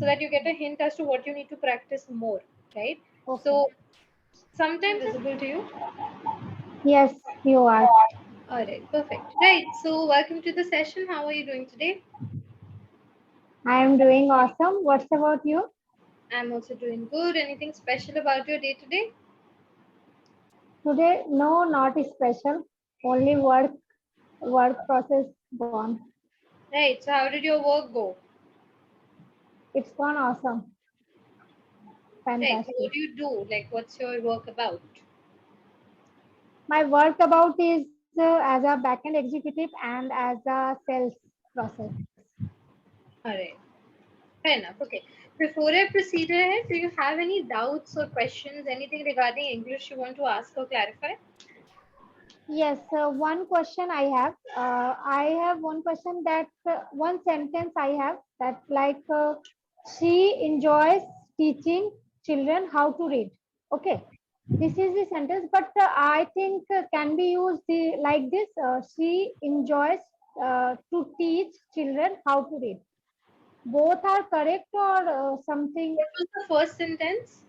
so that you get a hint as to what you need to practice more, right? Okay. So sometimes visible to you. Yes, you are. All right, perfect. Right. So welcome to the session. How are you doing today? I am doing awesome. What's about you? I'm also doing good. Anything special about your day today? Today, no, not special. Only work process gone. Right. So how did your work go? It's gone awesome. Right. So Fantastic. what do you do? Like, what's your work about? My work about is as a backend executive and as a sales process. All right. Fair enough. Okay. Before I proceed ahead, do you have any doubts or questions, anything regarding English you want to ask or clarify? Yes, one question I have. I have one question that one sentence I have that she enjoys teaching children how to read. Okay, this is the sentence, but I think can be used like this. She enjoys to teach children how to read. Both are correct or something. What was the first sentence?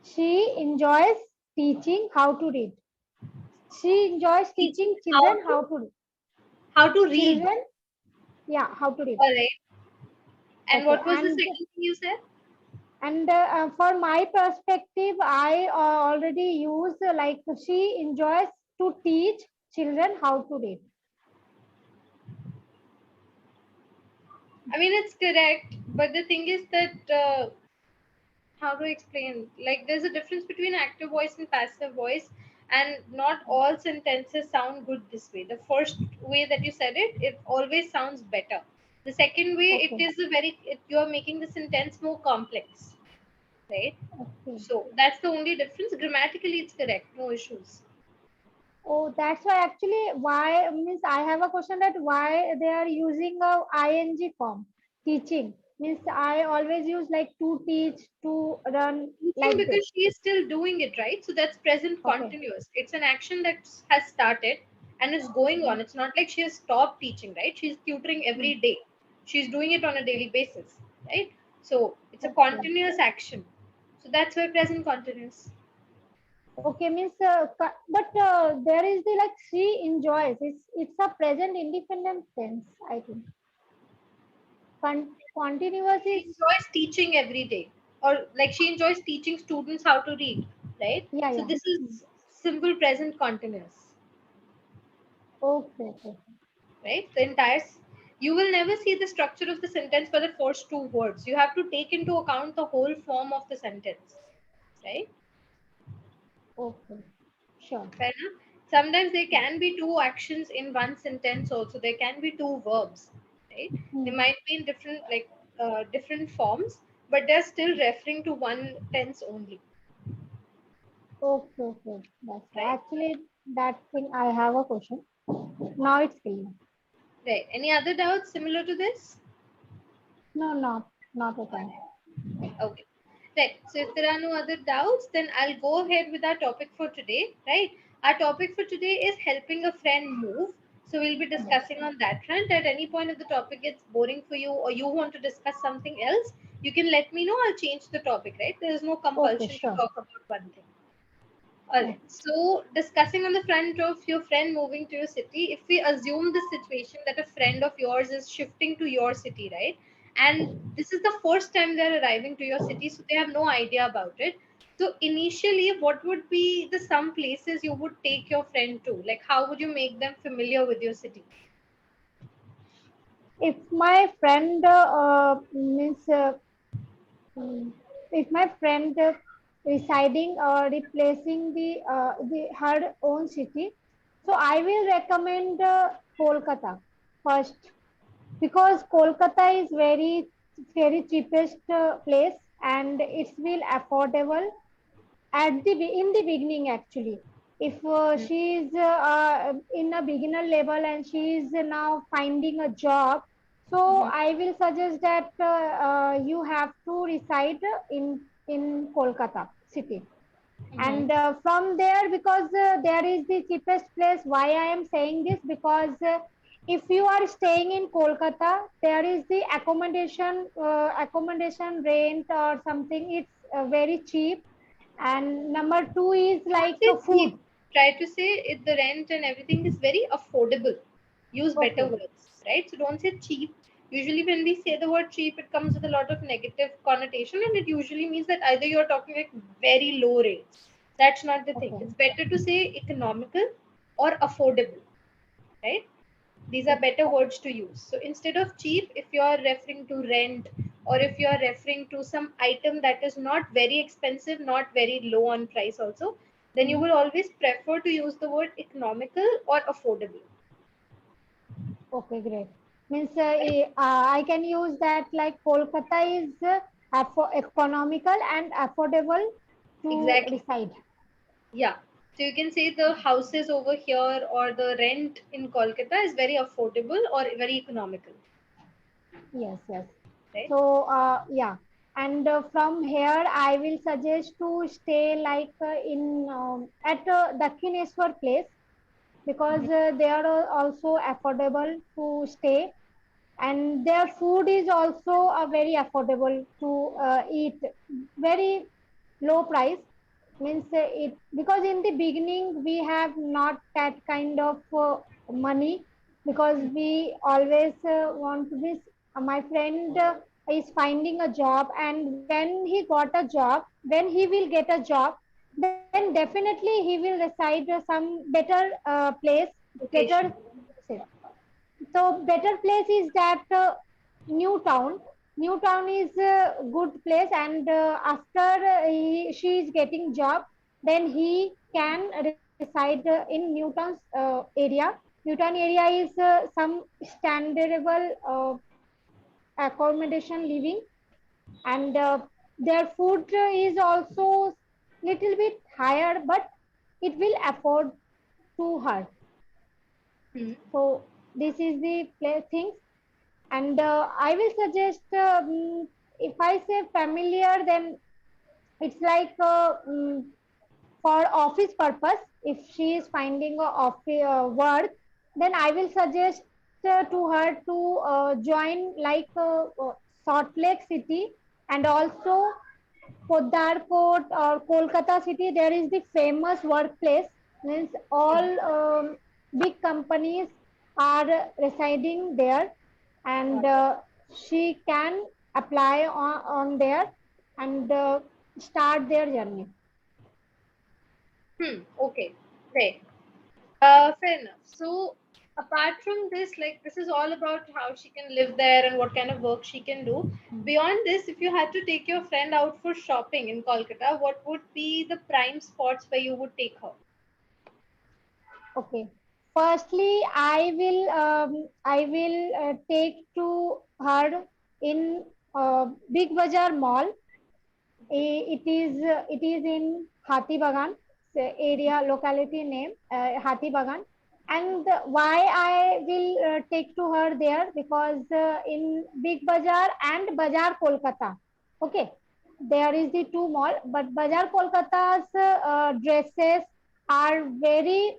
She enjoys teaching how to read. She enjoys Teaching teaching how children to how to read. how to read. Children, yeah, how to read. All right. And Okay, what was the second thing you said? and for my perspective, I already use she enjoys to teach children how to read. I mean, it's correct, but the thing is that how to explain? Like, there's a difference between active voice and passive voice, and not all sentences sound good this way. The first way that you said it, it always sounds better. The second way, it Okay, is you are making the sentence more complex, right? okay. So that's the only difference. Grammatically, it's correct, no issues. Oh, that's why actually why means I have a question that why they are using a ing form. Teaching means I always use like to teach, to run Teaching, like this. because she is still doing it, right? So that's present Okay. continuous. It's an action that has started and is going on. It's not like she has stopped teaching, right? She's tutoring Hmm. every day. She's doing it on a daily basis, right? So it's a Okay. continuous action. So that's why present continuous. Okay, means but there is the like she enjoys. It's a present independent tense. I think continuous She is enjoys teaching every day, or like she enjoys teaching students how to read, right? yeah, So yeah. this Hmm. is simple present continuous. Okay, okay, Right? You will never see the structure of the sentence for the first two words. You have to take into account the whole form of the sentence, right? okay. Sure. Fair enough. Sometimes there can be two actions in one sentence. Also, there can be two verbs, right? They Hmm. might be in different forms, but they're still referring to one tense only, Okay, okay. That's right. right? Actually, that thing I have a question. Now it's clear. Right. Any other doubts similar to this? No, not at all. Okay. Right. So if there are no other doubts, then I'll go ahead with our topic for today. Right. Our topic for today is helping a friend move. So we'll be Yes. discussing on that front. At any point if the topic gets boring for you or you want to discuss something else, you can let me know. I'll change the topic, right? There is no Okay, compulsion to sure. talk about one thing. Alright. Okay. So discussing on the front of your friend moving to your city, if we assume the situation that a friend of yours is shifting to your city, right? And this is the first time they're arriving to your city, so they have no idea about it. So initially, what would be the some places you would take your friend to? Like how would you make them familiar with your city? If my friend means Mm. If my friend residing or replacing the her own city, so I will recommend Kolkata first because Kolkata is very cheapest place and it's will affordable at in the beginning actually. If she is in a beginner level and she is now finding a job, so Mm-hmm. I will suggest that you have to reside in Kolkata city. Mm-hmm. And from there, because there is the cheapest place. Why I am saying this? Because if you are staying in Kolkata, there is the accommodation rent or something. It's very cheap. And number two is Don't like say food. cheap. Try to say it, the rent and everything is very affordable. Use better Okay, words, right? So don't say cheap. Usually, when we say the word cheap, it comes with a lot of negative connotation, and it usually means that either you're talking like very low rates. That's not the thing. okay, It's better to say economical or affordable, right? These are better okay, words to use. So instead of cheap, if you are referring to rent or if you are referring to some item that is not very expensive, not very low on price also, then you hmm, will always prefer to use the word economical or affordable. okay, great. Means Right? I can use that like Kolkata is economical and affordable to Exactly. reside. Yeah. So you can say the houses over here or the rent in Kolkata is very affordable or very economical. Yes, yes. Right? So, yeah. And from here, I will suggest to stay like in at Dakshineshwar place because they are also affordable to stay, and their food is also very affordable to eat. Very low price means it because in the beginning we have not that kind of money because Hmm. we always want to be my friend is finding a job, and when he got a job, when he will get a job, then definitely he will reside some better place, better. Location. So better place is that new town. New town is a good place, and after she is getting job, then he can reside in Newtown's area. Newtown area is some standardable accommodation living, and their food is also little bit higher, but it will afford to her. Hmm. So this is the place things. And I will suggest if I say familiar, then it's like for office purpose. If she is finding a office work, then I will suggest to her to join like Salt Lake City, and also Poddarkot or Kolkata city. There is the famous workplace. Means Hmm. all big companies are residing there, and she can apply on there and start their journey. Hmm. Okay. Right. Fair enough. So, apart from this, like this is all about how she can live there and what kind of work she can do. Hmm. Beyond this, if you had to take your friend out for shopping in Kolkata, what would be the prime spots where you would take her? Okay. Firstly, I will take to her in Big Bazaar Mall. It is in Hathi Bagan area locality name Hathi Bagan. And why I will take to her there because in Big Bazaar and Bazaar Kolkata, okay, there is the two mall, but Bazaar Kolkata's dresses are very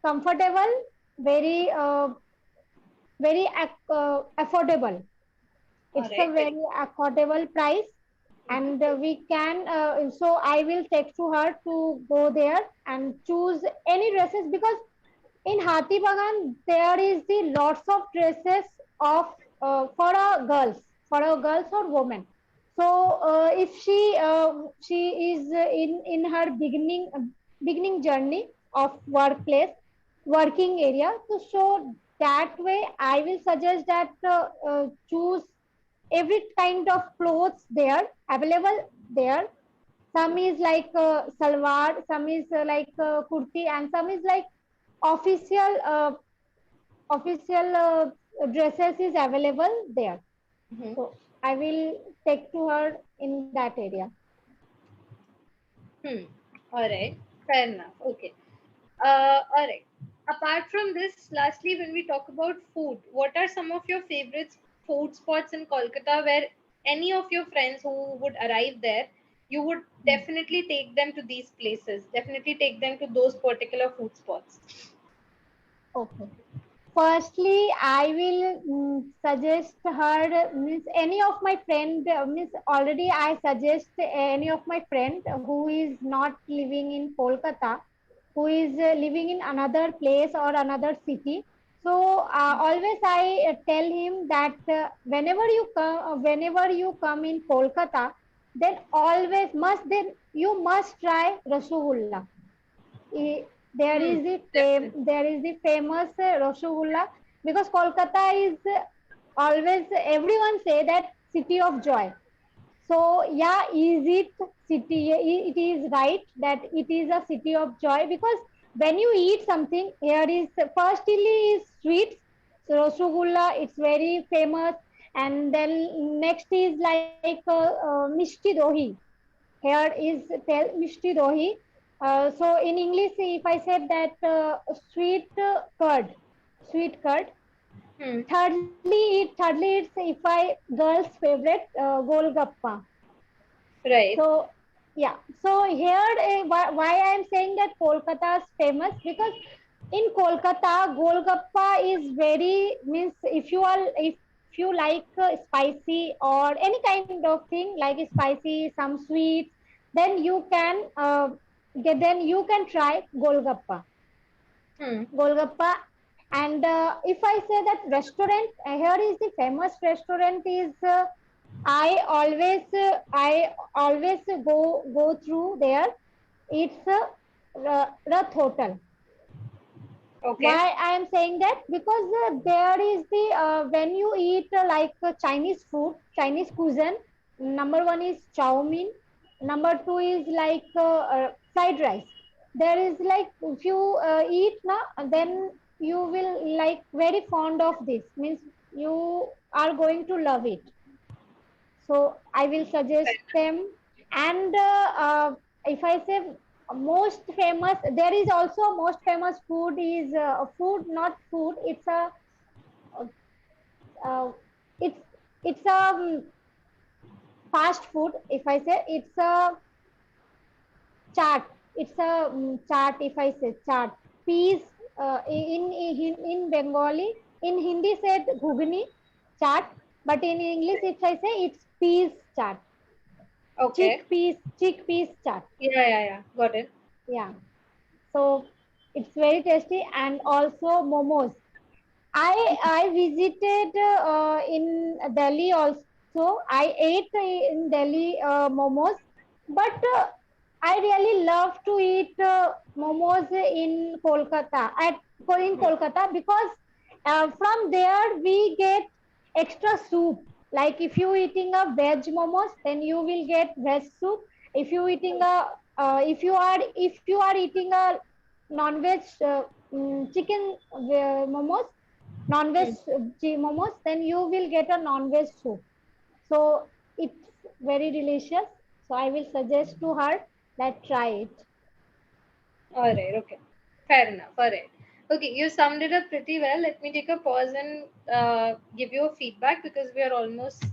comfortable, very affordable. All It's a right, very very affordable price, good. and we can. So I will take to her to go there and choose any dresses because in Hathi Bagan there is the lots of dresses of for a girls or women. So if she is in her beginning journey of working area, so that way I will suggest that choose every kind of clothes there available there. Some is like salwar, some is like kurti, and some is like official dresses is available there. Hmm. So I will take to her in that area. Hmm. All right, fair enough. Okay. All right. Apart from this, lastly, when we talk about food, what are some of your favorite food spots in Kolkata where any of your friends who would arrive there, you would definitely take them to these places, definitely take them to those particular food spots? Okay. Firstly, I will suggest her means any of my friend means already I suggest any of my friend who is not living in Kolkata, who is living in another place or another city. So always I tell him that whenever you come in Kolkata, then always must then you must try Rasgulla. There Hmm. is Definitely. there is the famous Rasgulla because Kolkata is always everyone say that city of joy. So yeah, is it city? It is right that it is a city of joy because when you eat something, here is firstly is sweets. So Rasgulla, it's very famous, and then next is like Mishti Dohi. Here is Mishti Dohi. So in English, if I said that curd, sweet curd. Hmm. Thirdly, it's if I girl's favorite golgappa. Right. So yeah, so here why I am saying that Kolkata is famous because in Kolkata, Golgappa is very means if you like spicy or any kind of thing like spicy, some sweets, then you can try Golgappa. Hmm. Golgappa. And if I say that restaurant, here is the famous restaurant is I always go through there. It's Rath Hotel. Okay. Why I am saying that? Because there is the when you eat Chinese food, Chinese cuisine. Number one is chow mein. Number two is fried rice. There is like if you eat na, then you will like very fond of this. Means you are going to love it. So I will suggest them. And if I say most famous, there is also most famous food is food, not food. Uh, it's it's a fast food. If I say it's a chaat, it's a chaat. If I say chaat, peas in Bengali, in Hindi said ghugni chaat, but in English if I say it's peas chaat. Okay. Chickpeas chaat. Yeah, yeah, yeah. Got it. Yeah. So it's very tasty and also momos. I visited in Delhi also. I ate in Delhi momos, but I really love to eat momos in Kolkata in Hmm. Kolkata because from there we get extra soup. Like if you eating a veg momos, then you will get veg soup. If you eating a if you are eating a non-veg chicken momos, non-veg Hmm. momos, then you will get a non-veg soup. So it's very delicious. So I will suggest to her that try it. All right. Okay. Fair enough. All right. Okay. You summed it up pretty well. Let me take a pause and give you a feedback because we are almost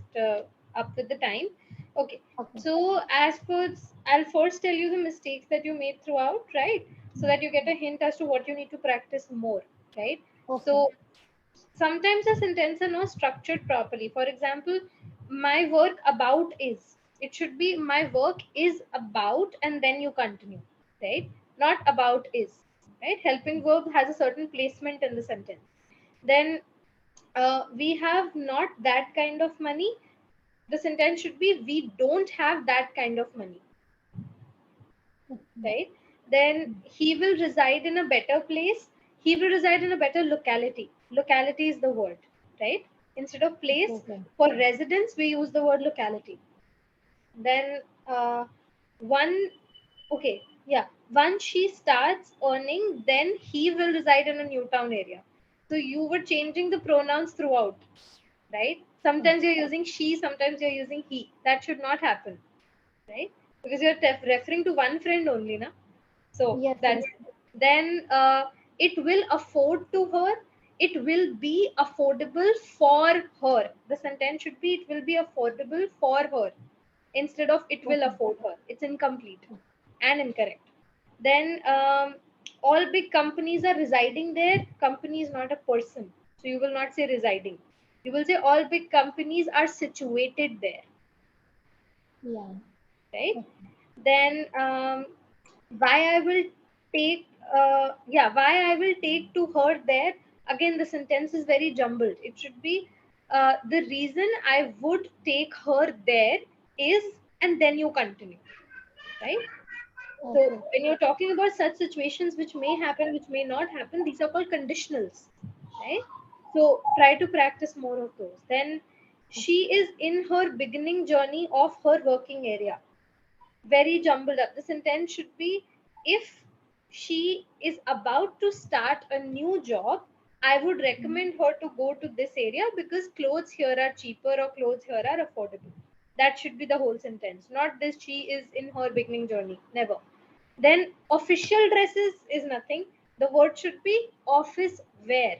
up with the time. Okay. Okay. So, as per, I'll first tell you the mistakes that you made throughout, right? So that you get a hint as to what you need to practice more, right? Okay. So, sometimes the sentences are not structured properly. For example, my work about is. It should be my work is about and then you continue, right? Not about is, right? Helping verb has a certain placement in the sentence. Then we have not that kind of money. The sentence should be we don't have that kind of money, Okay. right? Then he will reside in a better place. He will reside in a better locality. Locality is the word, right? Instead of place, Okay. for residence, we use the word locality. Then one, okay, yeah, once she starts earning, then he will reside in a new town area. So you were changing the pronouns throughout, right? Sometimes you're using she, sometimes you're using he. That should not happen, right? Because you're referring to one friend only, na? So Yes. that's Yes. then it will afford to her. It will be affordable for her. The sentence should be it will be affordable for her instead of it will Okay. afford her. It's incomplete and incorrect. Then All big companies are residing there. Company is not a person. So you will not say residing. You will say all big companies are situated there, Yeah. right? Okay. Then why I will take why I will take to her there. Again, the sentence is very jumbled. It should be the reason I would take her there is, and then you continue, right? So Okay. when you're talking about such situations which may happen, which may not happen, these are called conditionals, right? So try to practice more of those. Then she is in her beginning journey of her working area. Very jumbled up. The sentence should be, if she is about to start a new job, I would recommend her to go to this area because clothes here are cheaper or clothes here are affordable. That should be the whole sentence, not this she is in her beginning journey. Never. Then official dresses is nothing. The word should be office wear,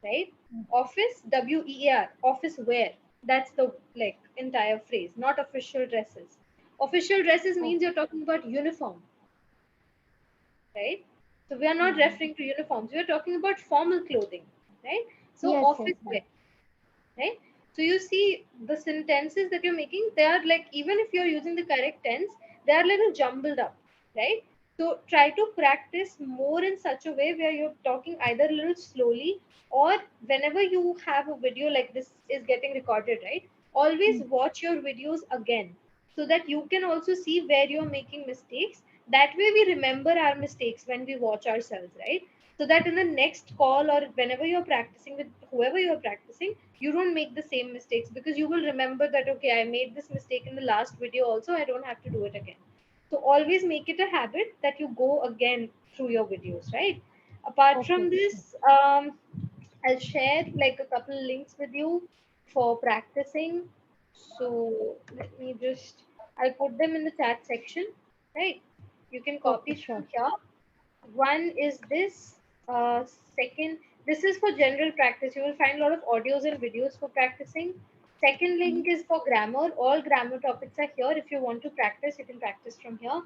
right? Office, WEAR, office wear. That's the like entire phrase, not official dresses. Official dresses means you're talking about uniform, right? So we are not referring to uniforms. We are talking about formal clothing, right? So Yes, yes, office right. wear, right? So you see the sentences that you're making, they are like, even if you're using the correct tense, they are little jumbled up, right? So try to practice more in such a way where you're talking either a little slowly, or whenever you have a video like this is getting recorded, right? Always watch your videos again so that you can also see where you're making mistakes. That way we remember our mistakes when we watch ourselves, right? So that in the next call or whenever you're practicing with whoever you're practicing, you don't make the same mistakes, because you will remember that okay, I made this mistake in the last video also, I don't have to do it again. So always make it a habit that you go again through your videos, right? Apart Okay. from this, I'll share like a couple links with you for practicing. So let me just, I'll put them in the chat section, right? You can Okay, copy from sure. here. One is this. Second, this is for general practice. You will find a lot of audios and videos for practicing. Second link is for grammar. All grammar topics are here. If you want to practice, you can practice from here.